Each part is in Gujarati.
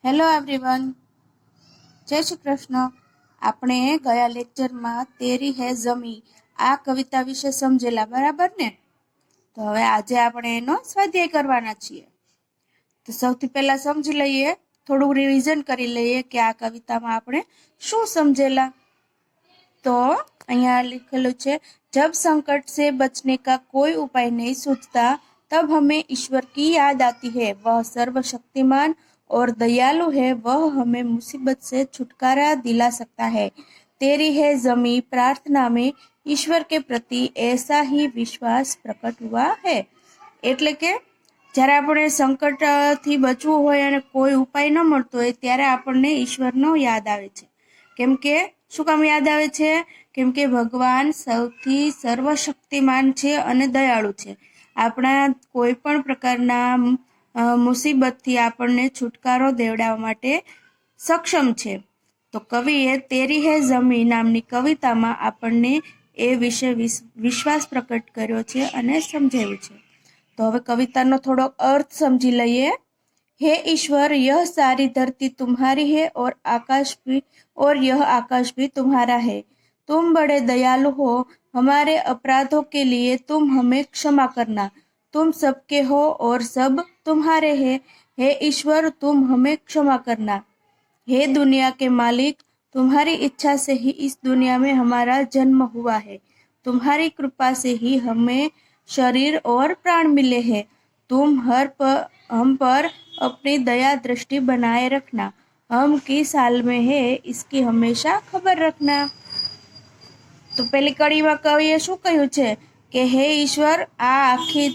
હેલો એવરીવન, જય શ્રી કૃષ્ણ. આપણે ગયા લેક્ચરમાં તેરી હે ઝમી આ કવિતા વિશે સમજેલા, બરાબર ને? તો હવે આજે આપણે એનો સ્વાધ્યાય કરવાના છીએ. તો સૌથી પહેલા સમજી લઈએ, થોડું રિવિઝન કરી લઈએ કે આ કવિતામાં આપણે શું સમજેલા. તો અહીંયા लिखेલું છે, जब संकट से बचने का कोई उपाय नहीं सूझता तब हमें ईश्वर की याद आती है. वह सर्वशक्तिमान और दयालु है. वह हमें मुसीबत से छुटकारा दिला सकता है. तेरी है जमी प्रार्थना में ईश्वर के प्रति ऐसा ही विश्वास प्रकट हुआ है. એટલે કે જ્યારે આપણે સંકટથી બચવું હોય અને કોઈ ઉપાય ન મળતો હોય ત્યારે આપણને ઈશ્વરનો યાદ આવે છે. કેમ કે શું કામ યાદ આવે છે? કેમ કે ભગવાન સૌથી સર્વશક્તિમાન છે અને દયાળુ છે. આપણા કોઈ પણ પ્રકારના મુસીબતથી આપણને છુટકારો દેવડાવવા માટે સક્ષમ છે. તો કવિએ તેરી હે ઝમી નામની કવિતામાં આપણને એ વિશે વિશ્વાસ પ્રકટ કર્યો છે અને સમજાવ્યું છે. તો હવે કવિતાનો થોડો अर्थ समझी लइए. हे ईश्वर, यह सारी धरती तुम्हारी है और यह आकाश भी तुम्हारा है. तुम बड़े दयालु हो. हमारे अपराधों के लिए तुम हमें क्षमा करना. तुम सबके हो और सब तुम्हारे हैं. हे ईश्वर, तुम हमें क्षमा करना. हे दुनिया के मालिक, तुम्हारी इच्छा से ही इस दुनिया में हमारा जन्म हुआ है. तुम्हारी कृपा से ही हमें शरीर और प्राण मिले हैं. तुम हम पर अपनी दया दृष्टि बनाए रखना. हम किस हाल में है इसकी हमेशा खबर रखना. તો પેલી કડીમાં કવિએ શું કહ્યું છે કે હે ઈશ્વર, આ આખી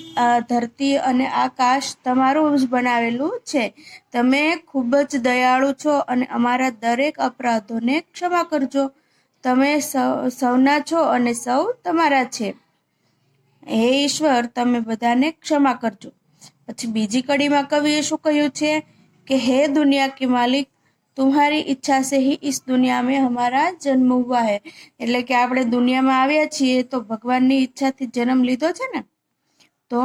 ધરતી અને આકાશ તમારું જ બનાવેલું છે. તમે ખૂબ જ દયાળુ છો અને અમારા દરેક અપરાધોને ક્ષમા કરજો. તમે સૌના છો અને સૌ તમારા છે. હે ઈશ્વર, તમે બધાને ક્ષમા કરજો. પછી બીજી કડીમાં કવિએ શું કહ્યું છે કે હે દુનિયા કે માલિક, तुम्हारी इच्छा से ही इस दुनिया में हमारा जन्म हुआ है. એટલે કે આપણે દુનિયામાં આવ્યા છીએ તો ભગવાનની ઈચ્છાથી જન્મ લીધો છે ને. તો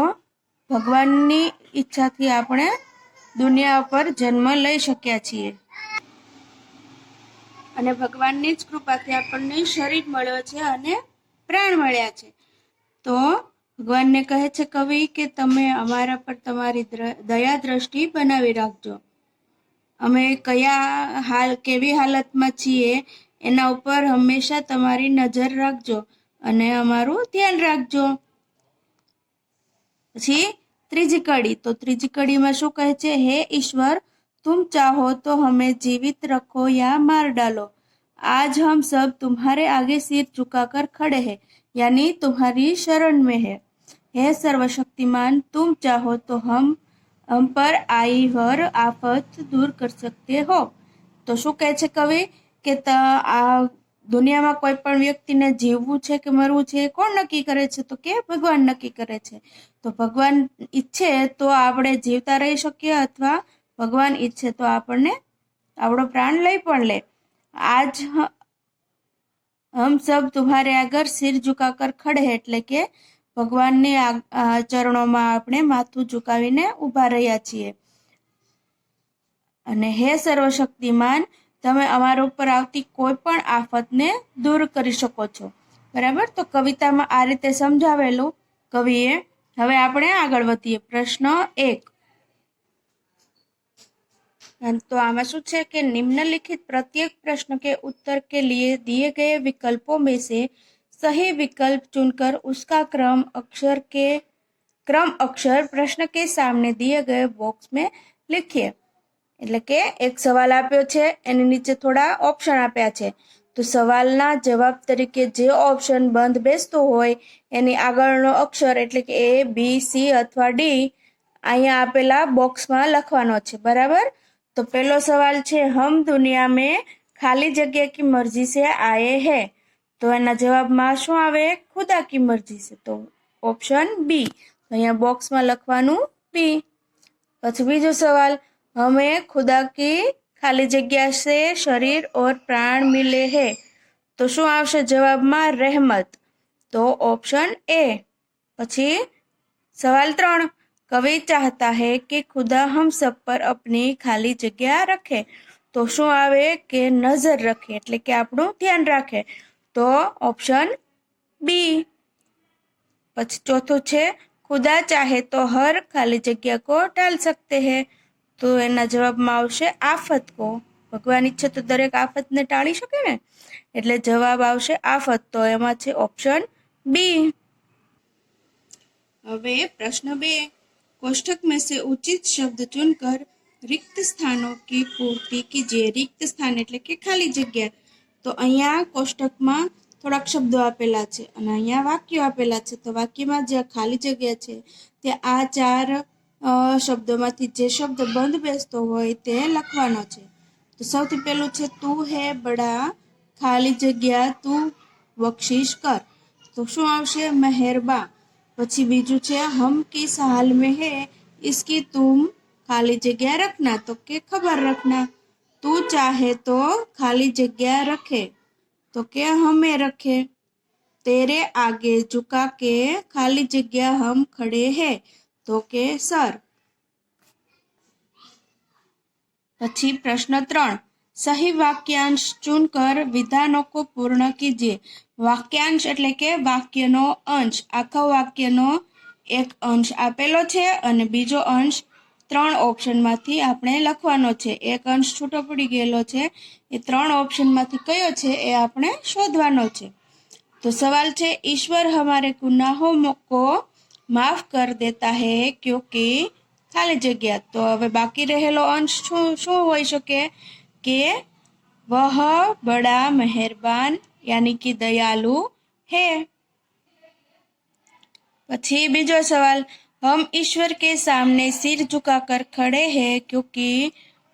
ભગવાનની ઈચ્છાથી આપણે દુનિયા પર જન્મ લઈ શક્યા છીએ અને ભગવાનની જ કૃપાથી આપણને શરીર મળ્યો છે અને પ્રાણ મળ્યા છે. તો ભગવાનને કહે છે કવિ કે તમે અમારા પર તમારી દયા દ્રષ્ટિ બનાવી રાખજો. અમે કેવી હાલતમાં છીએ એના ઉપર હંમેશા તમારી નજર રાખજો અને અમારું ધ્યાન રાખજો. પછી ત્રીજી કડી, તો ત્રીજી કડીમાં શું કહે છે? હે ઈશ્વર, तुम चाहो तो हमें जीवित रखो या मार डालो. आज हम सब तुम्हारे आगे सिर झुकाकर खड़े हैं, यानी तुम्हारी शरण में है. हे सर्वशक्तिमान, तुम चाहो तो हम पर आई हर आफत दूर कर सकते हो. તો શું કહે છે કવિ કે આ દુનિયામાં કોઈ પણ વ્યક્તિને જીવવું છે કે મરવું છે એ કોણ નક્કી કરે છે? તો કે ભગવાન નક્કી કરે છે. તો ભગવાન ઈચ્છે તો આપણે જીવતા રહી શકીએ અથવા ભગવાન ઈચ્છે તો આપણને આપણો પ્રાણ લઈ પણ લે. આજ હમ સબ તુમ્હારે આગળ સિર ઝુકાકર ખડે, એટલે કે ભગવાનની ચરણોમાં આપણે માથું ઝુકાવીને ઊભા રહ્યા છીએ. અને હે સર્વશક્તિમાન, તમે અમારા ઉપર આવતી કોઈ પણ આફતને દૂર કરી શકો છો. બરાબર? તો કવિતામાં આ રીતે સમજાવેલું કવિએ. હવે આપણે આગળ વધીએ. પ્રશ્ન 1. तो आमा શું છે કે निम्नलिखित प्रत्येक प्रश्न के उत्तर के लिए दिए गए विकल्पों में से सही विकल्प चुनकर उसका क्रम अक्षर प्रश्न के सामने दिए गए बॉक्स में लिखिए. એટલે કે એક સવાલ આપ્યો છે, એની નીચે થોડા ઓપ્શન આપ્યા છે. તો સવાલના જવાબ તરીકે જે ઓપ્શન બંધ બેસતો હોય એની આગળનો અક્ષર એટલે કે A, B, C અથવા D અહીંયા આપેલા બોક્સમાં લખવાનો છે. બરાબર? तो पहलो सवाल छे, हम दुनिया में खाली जगह की मर्जी से आए हैं. तो एना जवाब में शुं आवे? खुदा की मर्जी से. तो ऑप्शन बी. तो अहींया बॉक्स में लखवानुं बी. पछी बीजो सवाल, हमें खुदा की खाली जगह से शरीर और प्राण मिले हैं. तो शुं आवशे जवाब में? रहमत. तो ऑप्शन ए. पछी सवाल 3, कवि चाहता है कि खुदा हम सब पर अपनी खाली जगह रखे। तो શું આવે કે નજર રખે એટલે કે આપણું ધ્યાન રાખે, તો ઓપ્શન બી। પછી ચોથું છે खुदा चाहे तो हर खाली जगह को टाल सकते हैं। તો એના જવાબમાં આવશે આફત को। ભગવાન ઈચ્છે તો દરેક આફતને ટાળી શકે ને, એટલે જવાબ આવશે આફત। તો એમાં છે ઓપ્શન बी। હવે પ્રશ્ન 2, कोष्ठक में से उचित शब्द चुनकर रिक्त स्थानों की पूर्ति कीजिए। रिक्त स्थान એટલે કે ખાલી જગ્યા। તો અહીંયા કોષ્ટકમાં થોડાક શબ્દો આપેલા છે અને અહીંયા વાક્યો આપેલા છે। તો વાક્યમાં જે ખાલી જગ્યા છે તે આ ચાર શબ્દોમાંથી જે શબ્દ બંધ બેસતો હોય તે લખવાનો છે। તો સૌથી પહેલું છે તું હે બડા ખાલી જગ્યા તું બક્ષિશ કર। તો શું આવશે મહેરબા। પછી બીજું છે हम किस हाल में है इसकी तुम खाली जगह रखना। तो के खबर रखना। तू चाहे तो खाली जगह रखे। तो के हमें रखे। तेरे आगे झुका के खाली जगह हम खड़े हैं। तो के सर। પછી પ્રશ્ન 3, સહી વાક્યાંશ ચૂનકર વિધાનો કો પૂર્ણ કીજીએ। વાક્યાંશ એટલે કે વાક્યનો અંશ। આખા વાક્યનો એક અંશ આપેલો છે અને બીજો અંશ 3 ઓપ્શનમાંથી આપણે લખવાનો છે। એક અંશ છૂટો પડી ગયેલો છે, એ 3 ઓપ્શનમાંથી કયો છે એ આપણે શોધવાનો છે। तो सवाल છે ईश्वर हमारे गुनाहों को माफ कर देता है क्योंकि खाली जगह। तो હવે બાકી રહેલો અંશ શું હોઈ શકે કે वह बड़ा मेहरबान यानी कि दयालु है। પછી બીજો સવાલ हम ईश्वर के सामने सिर झुकाकर खड़े हैं क्योंकि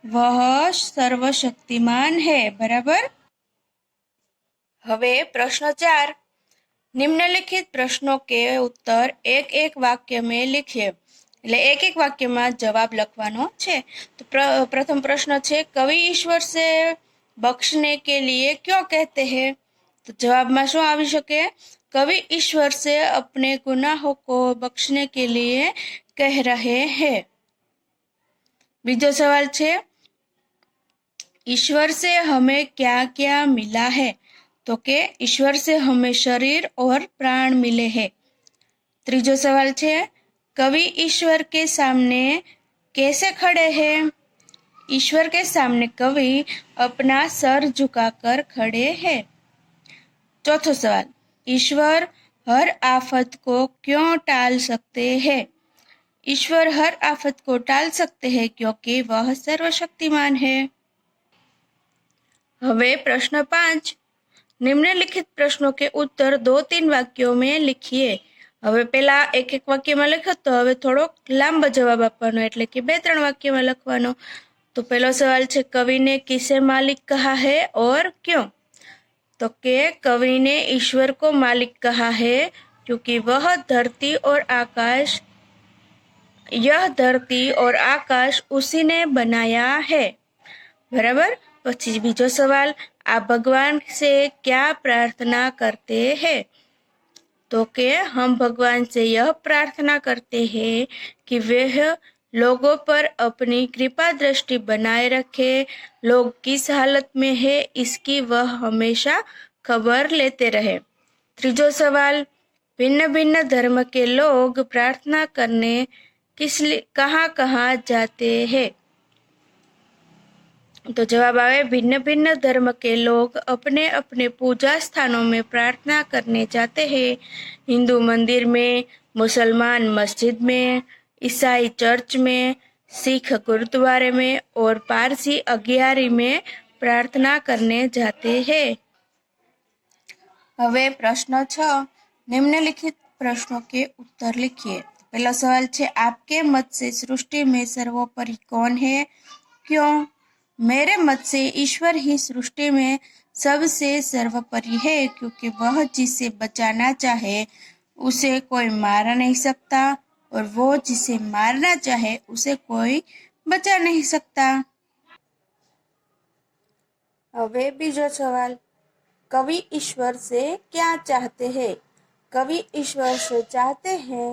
वह सर्वशक्तिमान है। बराबर। હવે પ્રશ્ન 4, निम्नलिखित प्रश्नों के उत्तर एक एक वाक्य में लिखिए। એટલે એક એક વાક્યમાં જવાબ લખવાનો છે। તો પ્રથમ પ્રશ્ન છે કવિ ઈશ્વર से बख्शने के लिए क्यों कहते हैं। तो જવાબમાં શું આવી શકે कवि ईश्वर से अपने गुनाहों को बख्शने के लिए कह रहे हैं। બીજો સવાલ છે ईश्वर से हमें क्या क्या मिला है। तो के ईश्वर से हमें शरीर और प्राण मिले हैं। ત્રીજો સવાલ છે कवि ईश्वर के सामने कैसे खड़े हैं। ईश्वर के सामने कवि अपना सर झुकाकर खड़े हैं। चौथा सवाल ईश्वर हर आफत को क्यों टाल सकते हैं। ईश्वर हर आफत को टाल सकते हैं क्योंकि वह सर्वशक्तिमान है। હવે પ્રશ્ન 5, निम्नलिखित प्रश्नों के उत्तर 2-3 वाक्यों में लिखिए। હવે પહેલા એક એક વાક્યમાં લખ્યો તો હવે થોડોક લાંબો જવાબ આપવાનો એટલે કે 2-3 વાક્યમાં લખવાનો। તો પહેલો સવાલ છે કવિ ने किसे मालिक कहा है और क्यों। तो के कवि ने ईश्वर को मालिक कहा है क्योंकि यह धरती और आकाश उसी ने बनाया है। बराबर। પછી બીજો સવાલ आप भगवान से क्या प्रार्थना करते हैं। तो के हम भगवान से यह प्रार्थना करते हैं कि वह लोगों पर अपनी कृपा दृष्टि बनाए रखे। लोग किस हालत में है इसकी वह हमेशा खबर लेते रहे। ત્રીજો સવાल भिन्न भिन्न धर्म के लोग प्रार्थना करने कहाँ कहाँ जाते हैं। तो जवाब आवे भिन्न भिन्न धर्म के लोग अपने अपने पूजा स्थानों में प्रार्थना करने जाते हैं। हिंदू मंदिर में, मुसलमान मस्जिद में, ईसाई चर्च में, सिख गुरुद्वारे में और पारसी अगियारी में प्रार्थना करने जाते हैं। હવે પ્રશ્ન 6, निम्नलिखित प्रश्नों के उत्तर लिखिए। पहला सवाल है आपके मत से सृष्टि में सर्वोपरि कौन है, क्यों। मेरे मत से ईश्वर ही सृष्टि में सबसे सर्वोपरि है क्योंकि वह जिसे बचाना चाहे उसे कोई मार नहीं सकता और वो जिसे मारना चाहे उसे कोई बचा नहीं सकता। હવે બીજો સવાલ कवि ईश्वर से क्या चाहते हैं। कवि ईश्वर से चाहते हैं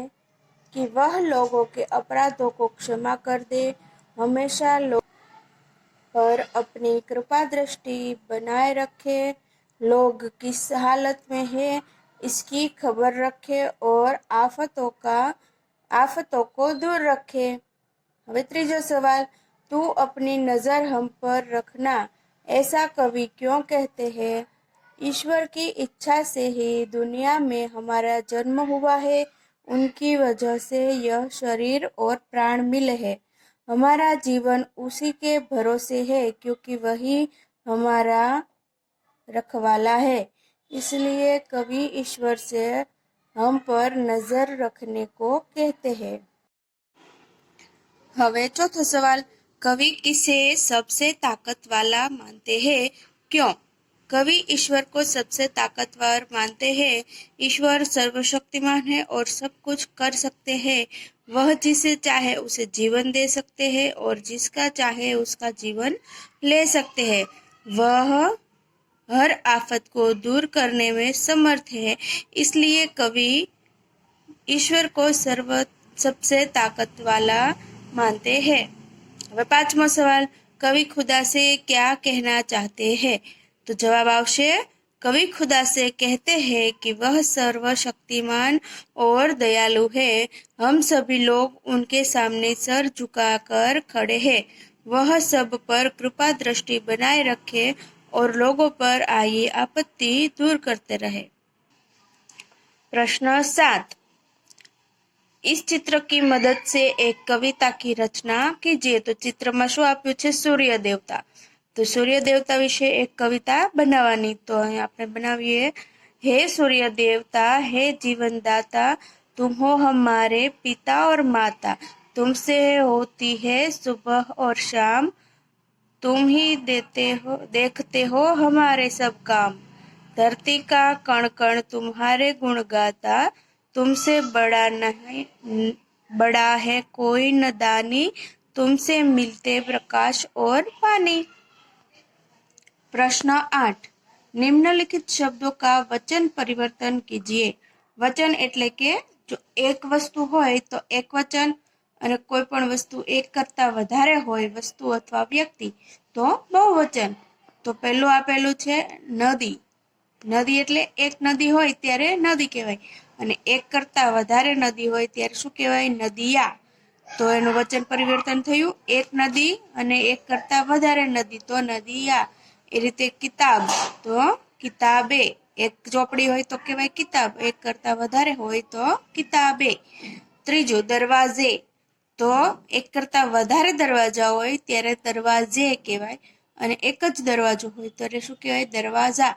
कि वह लोगों के अपराधों को क्षमा कर दे, हमेशा लोगों पर अपनी कृपा दृष्टि बनाए रखे, लोग किस हालत में है इसकी खबर रखे और आफतों को दूर रखे। હવે ત્રીજો सवाल, तू अपनी नजर हम पर रखना, ऐसा कवि क्यों कहते हैं? ईश्वर की इच्छा से ही दुनिया में हमारा जन्म हुआ है, उनकी वजह से यह शरीर और प्राण मिले हैं। हमारा जीवन उसी के भरोसे है, क्योंकि वही हमारा रखवाला है। इसलिए कवि ईश्वर से हम पर नजर रखने को कहते हैं। હવે चौथा सवाल, कवि किसे सबसे ताकत वाला मानते हैं, क्यों? कवि ईश्वर को सबसे ताकतवर मानते हैं। ईश्वर सर्वशक्तिमान है और सब कुछ कर सकते हैं। वह जिसे चाहे उसे जीवन दे सकते हैं और जिसका चाहे उसका जीवन ले सकते हैं। वह हर आफत को दूर करने में समर्थ है। इसलिए कवि ईश्वर को सबसे ताकत वाला मानते हैं। હવે પાંચમો સવાલ, कवि खुदा से क्या कहना चाहते हैं? तो जवाब आवशे, कवि खुदा से कहते हैं कि वह सर्वशक्तिमान और दयालु है। हम सभी लोग उनके सामने सर झुकाकर खड़े हैं। वह सब पर कृपा दृष्टि बनाए रखे और लोगों पर आई आपत्ति दूर करते रहे। प्रश्न 7, इस चित्र की मदद से एक कविता की रचना कीजिए। तो चित्र में શું આપ્યું છે? સૂર્ય દેવતા। તો સૂર્ય દેવતા વિશે એક કવિતા બનાવવાની। તો અહીં આપણે બનાવીએ, हे सूर्य देवता, हे जीवन दाता, तुम हो हमारे पिता और माता, तुमसे होती है सुबह और शाम, तुम ही देखते हो हमारे सब काम, धरती का कण कण तुम्हारे गुण गाता, तुमसे बड़ा है कोई न दानी, तुमसे मिलते प्रकाश और पानी। प्रश्न 8, निम्नलिखित शब्दों का वचन परिवर्तन कीजिए। वचन एटले के जो एक वस्तु होय तो एक वचन, અને કોઈ પણ વસ્તુ એક કરતા વધારે હોય વસ્તુ અથવા વ્યક્તિ તો બહુવચન। તો પહેલું આપેલું છે નદી। નદી એટલે એક નદી હોય ત્યારે નદી કહેવાય, અને એક કરતા વધારે નદી હોય ત્યારે શું કહેવાય? નદિયા। તો એનું વચન પરિવર્તન થયું, એક નદી અને એક કરતા વધારે નદી તો નદિયા। એ રીતે કિતાબ તો કિતાબે, એક ચોપડી હોય તો કહેવાય કિતાબ, એક કરતા વધારે હોય તો કિતાબે। ત્રીજું દરવાજે, તો એક કરતા વધારે દરવાજા હોય ત્યારે દરવાજે કહેવાય, અને એક જ દરવાજો હોય ત્યારે શું કહેવાય? દરવાજા।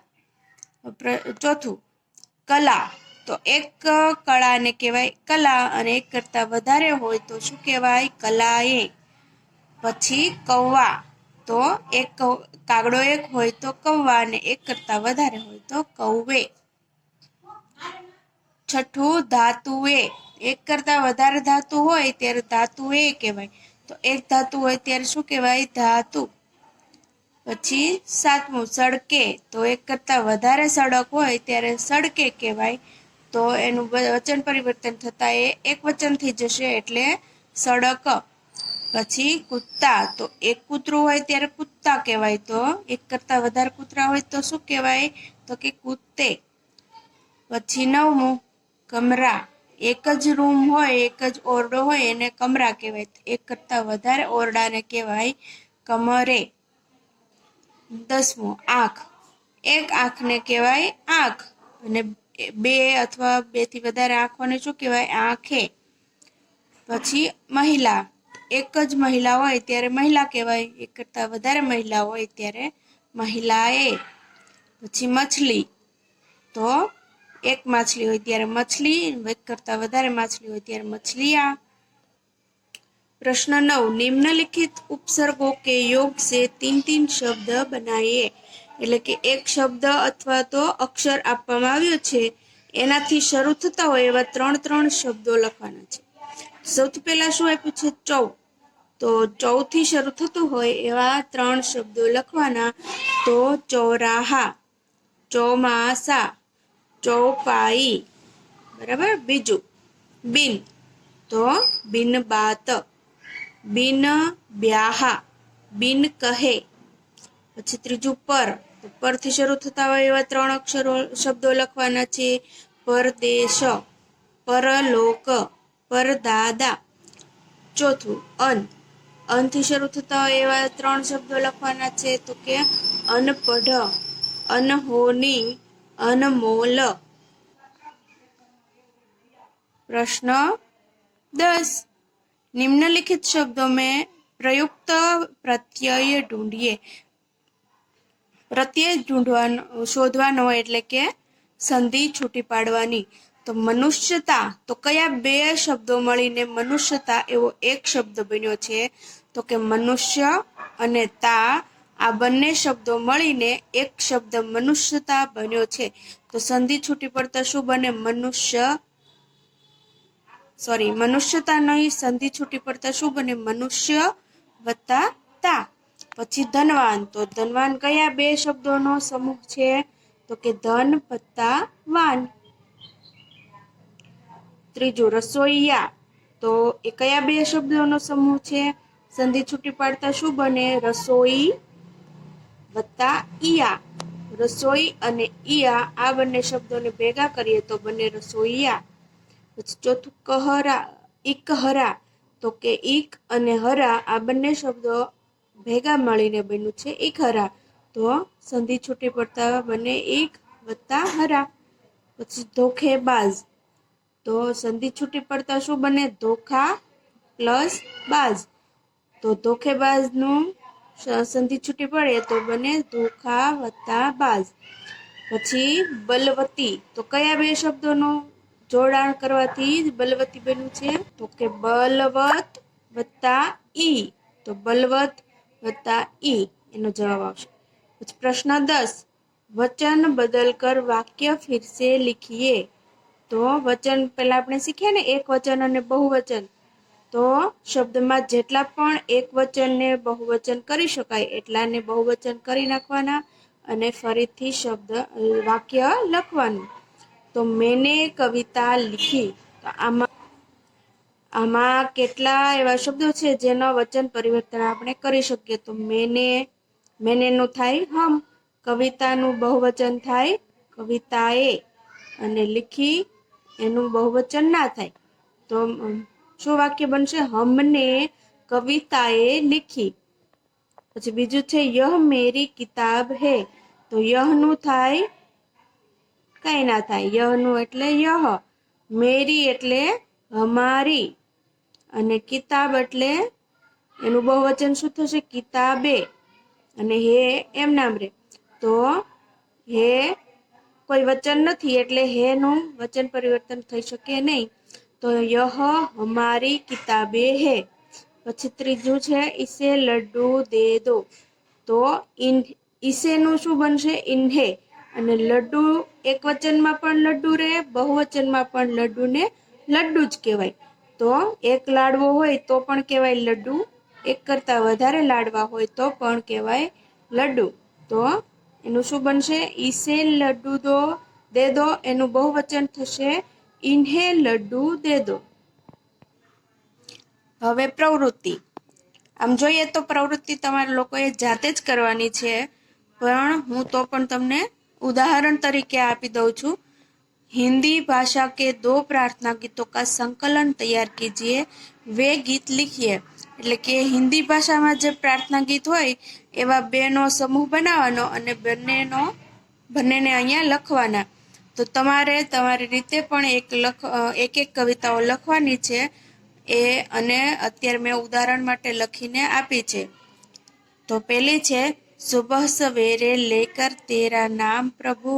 ચોથું કલા, તો એક કળાને કહેવાય કલા અને એક કરતા વધારે હોય તો શું કહેવાય? કલાએ। પછી કૌવા, તો એક કાગડો એક હોય તો કૌવા અને એક કરતા વધારે હોય તો કૌવે। છઠ્ઠું ધાતુએ, એક કરતા વધારે ધાતુ હોય ત્યારે ધાતુએ કહેવાય, તો એક ધાતુ હોય ત્યારે શું કહેવાય? ધાતુ। પછી સાતમું સડકે, તો એક કરતા વધારે સડક હોય ત્યારે સડકે કહેવાય, તો એનું વચન પરિવર્તન થતા એ એક વચનથી જશે એટલે સડક। પછી કુત્તા, તો એક કૂતરું હોય ત્યારે કુત્તા કહેવાય, તો એક કરતા વધારે કૂતરા હોય તો શું કહેવાય? તો કે કુત્તે। પછી નવમું કમરા, એક જ રૂમ હોય, એક જ ઓરડો હોય એને કમરા કહેવાય, એક કરતા વધારે ઓરડાને કહેવાય કમરે। 10મું આંખ, એક આંખને કહેવાય આંખ, અને બે અથવા બેથી વધારે આંખોને શું કહેવાય? આંખે। પછી મહિલા, એક જ મહિલા હોય ત્યારે મહિલા કહેવાય, એક કરતા વધારે મહિલા હોય ત્યારે મહિલાએ। પછી મછલી, તો એક માછલી હોય ત્યારે મછલી, એક કરતા વધારે માછલી હોય ત્યારે મછલિયા। प्रश्न 9, निम्नलिखित उपसर्गों के योग से 3-3 शब्द बनाइए। એટલે કે એક શબ્દ અથવા તો અક્ષર આપવામાં આવ્યો છે એનાથી શરૂ થતા હોય એવા 3-3 શબ્દો લખવાના છે। સૌથી પહેલા શું આપ્યું છે? ચૌ, તો ચૌથી શરૂ થતું હોય એવા 3 શબ્દો લખવાના। તો ચૌરાહા, ચોમાસા, ચોપાઈ, બરાબર। બીજું બિન, તો બિન બાત, બિન બ્યાહા, બિન કહે. પછી ત્રીજું પર, તો પરથી શરૂ થતા હોય એવા 3 અક્ષરો શબ્દો લખવાના છે. પરદેશ, પરલોક, પરદાદા. ચોથું અન, અનથી શરૂ થતા હોય એવા 3 શબ્દો લખવાના છે. તો કે અનપઢ, અનહોની, અનમોલ. प्रश्न 10, निम्नलिखित शब्दों में प्रयुक्त प्रत्यय ढूंढिए. प्रत्यय शोधવાનો એટલે કે સંધિ છૂટી પાડવાની. તો મનુષ્યતા, તો કયા 2 શબ્દો મળીને મનુષ્યતા એવો એક શબ્દ બન્યો છે? તો કે મનુષ્ય અને તા, આ બંને શબ્દો મળીને એક શબ્દ મનુષ્યતા બન્યો છે. તો સંધિ છૂટી પડતા શું બને? મનુષ્યતા નહીં, સંધિ છૂટી પડતા શું બને? મનુષ્ય વત્તા તા. પછી ધનવાન, તો ધનવાન કયા 2 શબ્દોનો સમૂહ છે? તો કે ધન વત્તા વાન. ત્રીજું રસોઈયા, તો એ કયા 2 શબ્દોનો સમૂહ છે? સંધિ છૂટી પાડતા શું બને? રસોઈ વત્તા ઈયા. રસોઈ અને ઈયા, આ બંને શબ્દોને ભેગા કરીએ તો બને રસોઈયા. પછી ચોથું કહરા, ઇકહરા, તો કે ઇક અને હરા, આ બંને શબ્દો ભેગા મળીને બન્યું છે ઇકહરા. તો સંધિ છૂટી પડતા બને ઇક વત્તા હરા. પછી ધોખેબાજ, તો સંધિ છૂટી પડતા શું બને? ધોખા પ્લસ બાજ. તો ધોખેબાજનું સંધિ છૂટી પડે તો બને ધોખા વત્તા બાજ. પછી બલવતી, તો કયા 2 શબ્દોનું જોડાણ કરવાથી બલવતી બન્યું છે? તો કે બલવત વત્તા ઈ. તો બલવત વત્તા ઈ એનો જવાબ આવશે. પછી પ્રશ્ન 10, વચન બદલકર વાક્ય ફિર સે લિખિए. તો વચન પહેલા આપણે શીખ્યા ને એક વચન અને બહુવચન. તો શબ્દમાં જેટલા પણ એક વચનને બહુવચન કરી શકાય એટલાને બહુવચન કરી નાખવાના અને ફરીથી વાક્ય લખવાનું. તો મેને કવિતા લીખી, તો આમાં કેટલા એવા શબ્દો છે જેનો વચન પરિવર્તન આપણે કરી શકીએ? તો મેનેનું થાય હમ, કવિતાનું બહુવચન થાય કવિતાએ, અને લીખી એનું બહુવચન ના થાય. તો શું વાક્ય બનશે? હમને કવિતાએ લીખી. પછી બીજું છે યહ મેરી કિતાબ હે, તો યહનું થાય કઈ ના થાય, યહનું એટલે યહ, મેરી એટલે હમારી, અને કિતાબ એટલે એનું બહુવચન શું થશે? કિતાબે, અને હે એમ નામ રે. તો હે કોઈ વચન નથી એટલે હે નું વચન પરિવર્તન થઈ શકે નહીં. તો યહ હમારી કિતાબે હે. પછી ત્રીજું છે ઇસે લડ્ડુ દે દો, તો ઈસેનું શું બનશે? ઇન્હે, અને લડ્ડુ એક વચનમાં પણ લડ્ડુ રહે, બહુવચનમાં પણ લડ્ડુને લડ્ડુ જ કહેવાય. તો એક લાડવો હોય તો પણ કહેવાય લડ્ડુ, એક કરતાં વધારે લાડવા હોય તો પણ કહેવાય લડ્ડુ. તો એનું શું બનશે? ઈસે લડ્ડુ દે દો, એનું બહુવચન થશે ઇન્હે લડ્ડુ દે દો. હવે પ્રવૃત્તિ. આમ જોઈએ તો પ્રવૃત્તિ તમારે લોકોએ જાતે જ કરવાની છે, પણ હું તો પણ તમને ઉદાહરણ તરીકે આપી દઉં છું. हिंदी भाषा के 2 प्रार्थना गीतों का संकलन तैयार कीजिए, वे गीत लिखिए. એટલે કે હિન્દી ભાષામાં જે પ્રાર્થના ગીત હોય એવા 2નો સમૂહ બનાવવાનો અને બંનેને અહીંયા લખવાના. તો તમારે તમારી રીતે પણ એક કવિતાઓ લખવાની છે એ, અને અત્યારે મેં ઉદાહરણ માટે લખીને આપી છે. તો પહેલી છે સુબહ સવેરે લેકર તેરા નામ પ્રભુ,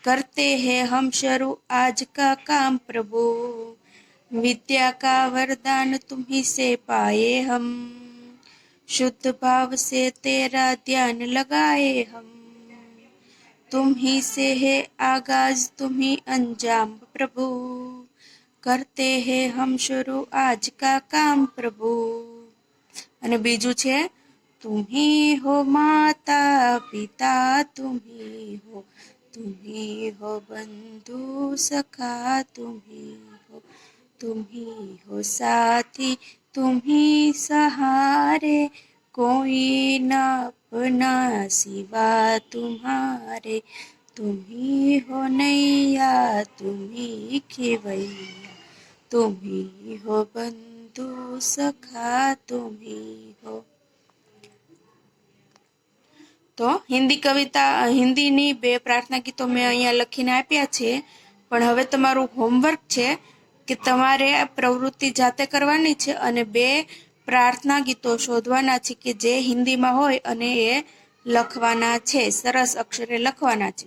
करते हैं हम शुरू आज का काम प्रभु, विद्या का वरदान तुम्ही से पाए हम, शुद्ध भाव से तेरा ध्यान लगाए हम, तुम ही से है आगाज तुम ही अंजाम प्रभु, करते हैं हम शुरू आज का काम प्रभु. અને બીજું છે तुम ही हो माता पिता तुम ही हो बंधु सखा तुम ही तुम ही हो साथी तुम ही सहारे कोई न अपना सिवा तुम्हारे तुम ही हो नैया तुम ही खेवैया तुम ही हो बंधु सखा तुम ही हो. તો હિન્દીની 2 પ્રાર્થના ગીતો મેં અહીંયા લખીને આપ્યા છે. પણ હવે તમારું હોમવર્ક છે કે તમારે આ પ્રવૃત્તિ જાતે કરવાની છે અને 2 પ્રાર્થના ગીતો શોધવાના છે કે જે હિન્દીમાં હોય અને એ લખવાના છે, સરસ અક્ષરે લખવાના છે.